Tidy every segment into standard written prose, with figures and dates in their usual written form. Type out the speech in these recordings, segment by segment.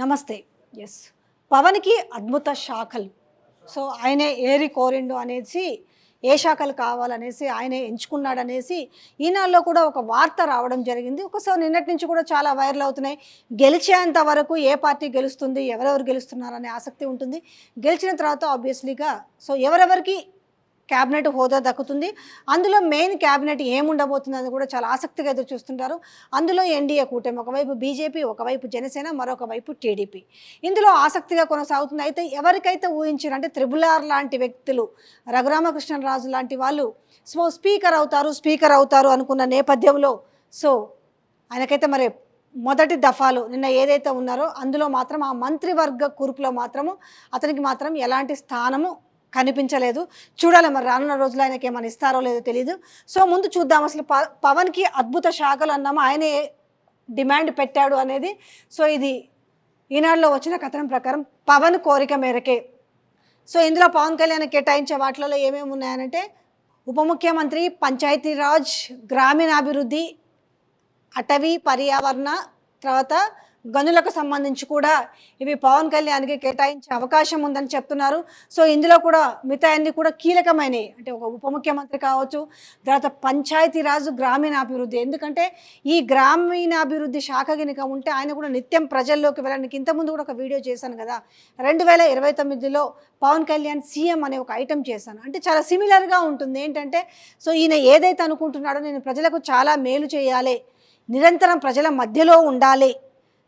నమస్తే. యెస్. పవన్‌కి అద్భుత శాఖలు. సో, ఆయనే ఏరి కోరిండు అనేసి ఏ శాఖలు కావాలనేసి ఆయనే ఎంచుకున్నాడనేసి ఈనాడులో కూడా ఒక వార్త రావడం జరిగింది. ఒకసారి నిన్నటి నుంచి కూడా చాలా వైరల్ అవుతున్నాయి. గెలిచేంత వరకు ఏ పార్టీ గెలుస్తుంది, ఎవరెవరు గెలుస్తున్నారనే ఆసక్తి ఉంటుంది. గెలిచిన తర్వాత ఆబ్వియస్లీగా సో, ఎవరెవరికి క్యాబినెట్ హోదా దక్కుతుంది, అందులో మెయిన్ క్యాబినెట్ ఏముండబోతుందని కూడా చాలా ఆసక్తిగా ఎదురు చూస్తుంటారు. అందులో ఎన్డీఏ కూటమి ఒకవైపు బీజేపీ, ఒకవైపు జనసేన, మరొక వైపు టీడీపీ. ఇందులో ఆసక్తిగా కొనసాగుతుంది. అయితే ఎవరికైతే ఊహించారు అంటే త్రిబుల్ ఆర్ లాంటి వ్యక్తులు, రఘురామకృష్ణరాజు లాంటి వాళ్ళు స్పీకర్ అవుతారు అనుకున్న నేపథ్యంలో సో ఆయనకైతే మరి మొదటి దఫాలో నిన్న ఏదైతే ఉన్నారో అందులో మాత్రం ఆ మంత్రివర్గ కూర్పులో మాత్రము అతనికి మాత్రం ఎలాంటి స్థానము కనిపించలేదు. చూడాలి మరి రానున్న రోజులు ఆయనకి ఏమైనా ఇస్తారో లేదో తెలియదు. సో ముందు చూద్దాం అసలు పవన్కి అద్భుత శాఖలు అన్నామా ఆయనే డిమాండ్ పెట్టాడు అనేది. సో ఇది ఈనాడులో వచ్చిన కథనం ప్రకారం పవన్ కోరిక మేరకే. సో ఇందులో పవన్ కళ్యాణ్ కేటాయించే వాటిలలో ఏమేమి ఉన్నాయనంటే ఉప ముఖ్యమంత్రి, పంచాయతీరాజ్, గ్రామీణాభివృద్ధి, అటవీ పర్యావరణ, తర్వాత గనులకు సంబంధించి కూడా ఇవి పవన్ కళ్యాణ్కి కేటాయించే అవకాశం ఉందని చెప్తున్నారు. సో ఇందులో కూడా మిగతా అన్ని కూడా కీలకమైనవి. అంటే ఒక ఉప ముఖ్యమంత్రి కావచ్చు, తర్వాత పంచాయతీరాజు, గ్రామీణాభివృద్ధి. ఎందుకంటే ఈ గ్రామీణాభివృద్ధి శాఖ కనుక ఉంటే ఆయన కూడా నిత్యం ప్రజల్లోకి వెళ్ళడానికి ఇంతకుముందు కూడా ఒక వీడియో చేశాను కదా, 2029లో పవన్ కళ్యాణ్ సీఎం అనే ఒక ఐటెం చేశాను. అంటే చాలా సిమిలర్గా ఉంటుంది. ఏంటంటే సో ఈయన ఏదైతే అనుకుంటున్నాడో నేను ప్రజలకు చాలా మేలు చేయాలి, నిరంతరం ప్రజల మధ్యలో ఉండాలి.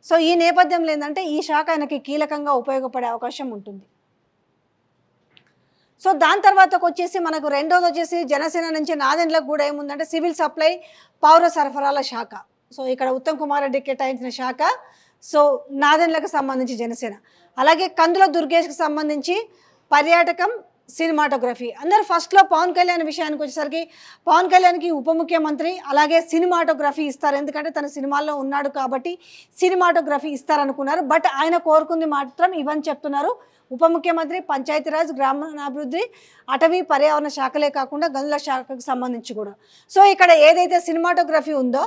సో ఈ నేపథ్యంలో ఏంటంటే ఈ శాఖ ఆయనకి కీలకంగా ఉపయోగపడే అవకాశం ఉంటుంది. సో దాని తర్వాతకు వచ్చేసి మనకు రెండోది వచ్చేసి జనసేన నుంచి నాదెండ్లకు కూడా ఏముందంటే సివిల్ సప్లై, పౌర సరఫరాల శాఖ. సో ఇక్కడ ఉత్తమ్ కుమార్ రెడ్డి కేటాయించిన శాఖ. సో నాదెండ్లకు సంబంధించి జనసేన, అలాగే కందుల దుర్గేష్కి సంబంధించి పర్యాటకం, సినిమాటోగ్రఫీ. అందరు ఫస్ట్లో పవన్ కళ్యాణ్ విషయానికి వచ్చేసరికి పవన్ కళ్యాణ్కి ఉప ముఖ్యమంత్రి అలాగే సినిమాటోగ్రఫీ ఇస్తారు. ఎందుకంటే తన సినిమాల్లో ఉన్నాడు కాబట్టి సినిమాటోగ్రఫీ ఇస్తారనుకున్నారు. బట్ ఆయన కోరుకుంది మాత్రం ఇవని చెప్తున్నారు. ఉప ముఖ్యమంత్రి, పంచాయతీరాజ్, గ్రామీణాభివృద్ధి, అటవీ పర్యావరణ శాఖలే కాకుండా గనుల శాఖకు సంబంధించి కూడా. సో ఇక్కడ ఏదైతే సినిమాటోగ్రఫీ ఉందో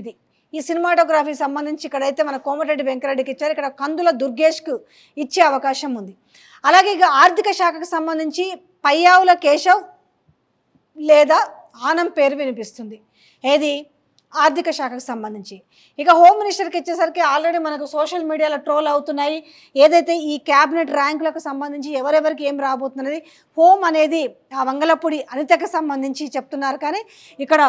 ఇది, ఈ సినిమాటోగ్రఫీ సంబంధించి ఇక్కడైతే మన కోమటిరెడ్డి వెంకరెడ్డికి ఇచ్చారు. ఇక్కడ కందుల దుర్గేష్కు ఇచ్చే అవకాశం ఉంది. అలాగే ఇక ఆర్థిక శాఖకు సంబంధించి పయ్యావుల కేశవ్ లేదా ఆనం పేరు వినిపిస్తుంది. ఏది ఆర్థిక శాఖకు సంబంధించి. ఇక హోమ్ మినిస్టర్కి ఇచ్చేసరికి ఆల్రెడీ మనకు సోషల్ మీడియాలో ట్రోల్ అవుతున్నాయి. ఏదైతే ఈ క్యాబినెట్ ర్యాంకులకు సంబంధించి ఎవరెవరికి ఏం రాబోతున్నది, హోమ్ అనేది ఆ వంగలపూడి అనితకు సంబంధించి చెప్తున్నారు. కానీ ఇక్కడ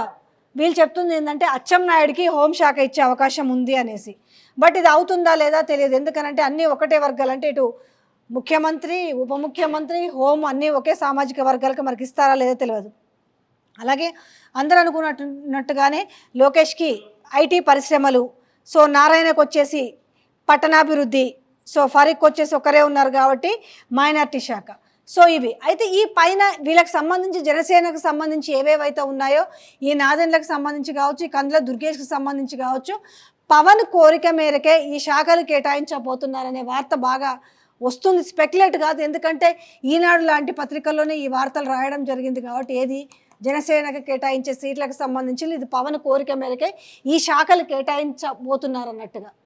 వీళ్ళు చెప్తుంది ఏంటంటే అచ్చెన్నాయుడికి హోంశాఖ ఇచ్చే అవకాశం ఉంది అనేసి. బట్ ఇది అవుతుందా లేదా తెలియదు. ఎందుకనంటే అన్నీ ఒకటే వర్గాలు, అంటే ఇటు ముఖ్యమంత్రి, ఉప ముఖ్యమంత్రి, హోం అన్నీ ఒకే సామాజిక వర్గాలకు మనకి ఇస్తారా లేదో తెలియదు. అలాగే అందరూ అనుకున్నట్టుగానే లోకేష్కి ఐటీ పరిశ్రమలు, సో నారాయణకు వచ్చేసి పట్టణాభివృద్ధి, సో ఫరీక్ వచ్చేసి ఒకరే ఉన్నారు కాబట్టి మైనార్టీ శాఖ. సో ఇవి అయితే ఈ పైన వీళ్ళకి సంబంధించి జనసేనకు సంబంధించి ఏవేవైతే ఉన్నాయో ఈ నాదెండ్లకు సంబంధించి కావచ్చు, ఈ కందుల దుర్గేష్కి సంబంధించి కావచ్చు, పవన్ కోరిక మేరకే ఈ శాఖలు కేటాయించబోతున్నారనే వార్త బాగా వస్తుంది. స్పెక్యులేట్ కాదు. ఎందుకంటే ఈనాడు లాంటి పత్రికల్లోనే ఈ వార్తలు రాయడం జరిగింది కాబట్టి ఏది జనసేనకు కేటాయించే సీట్లకు సంబంధించి ఇది పవన్ కోరిక మేరకే ఈ శాఖలు కేటాయించబోతున్నారు అన్నట్టుగా.